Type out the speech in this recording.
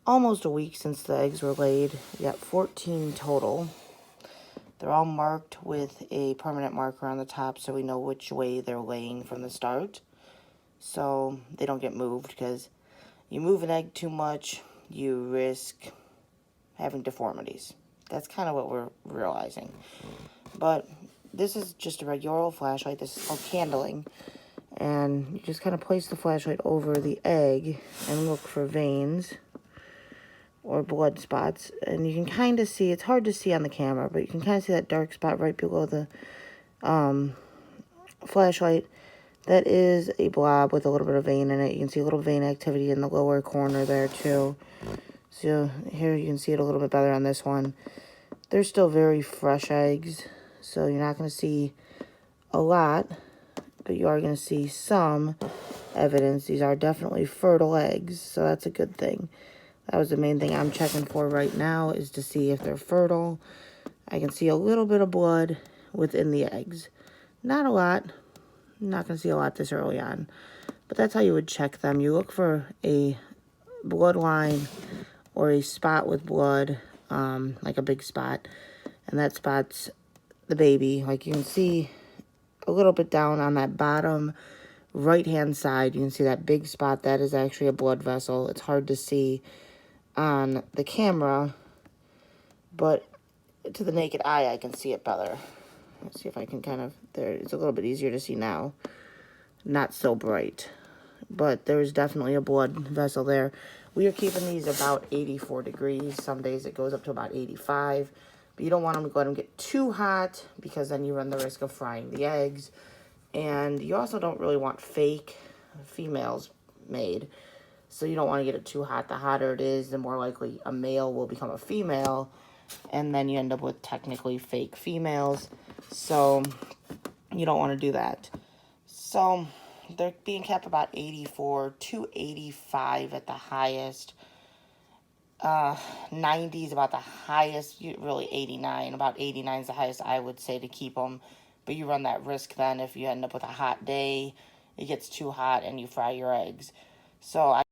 almost a week since the eggs were laid. We got 14 total. They're all marked with a permanent marker on the top so we know which way they're laying from the start. So they don't get moved, because you move an egg too much, you risk having deformities. That's kind of what we're realizing. But this is just a regular old flashlight. This is called candling. And you just kind of place the flashlight over the egg and look for veins or blood spots. And you can kind of see, it's hard to see on the camera, but you can kind of see that dark spot right below the flashlight. That is a blob with a little bit of vein in it. You can see a little vein activity in the lower corner there too. So here you can see it a little bit better on this one. They're still very fresh eggs, so you're not going to see a lot, but you are going to see some evidence. These are definitely fertile eggs, so that's a good thing. That was the main thing I'm checking for right now, is to see if they're fertile. I can see a little bit of blood within the eggs. Not a lot. I'm not going to see a lot this early on, but that's how you would check them. You look for a blood line or a spot with blood, like a big spot, and that spot's the baby. Like you can see a little bit down on that bottom right-hand side, you can see that big spot. That is actually a blood vessel. It's hard to see on the camera, but to the naked eye, I can see it better. Let's see if I can kind of, there, it's a little bit easier to see now. Not so bright, but there's definitely a blood vessel there. We are keeping these about 84 degrees. Some days it goes up to about 85, but you don't want them to let them get too hot, because then you run the risk of frying the eggs. And you also don't really want fake females made, so you don't want to get it too hot. The hotter it is, the more likely a male will become a female, and then you end up with technically fake females. So you don't want to do that. So they're being kept about 84 to 85 at the highest. 90 is about the highest, really 89. About 89 is the highest I would say to keep them. But you run that risk then if you end up with a hot day, it gets too hot and you fry your eggs. So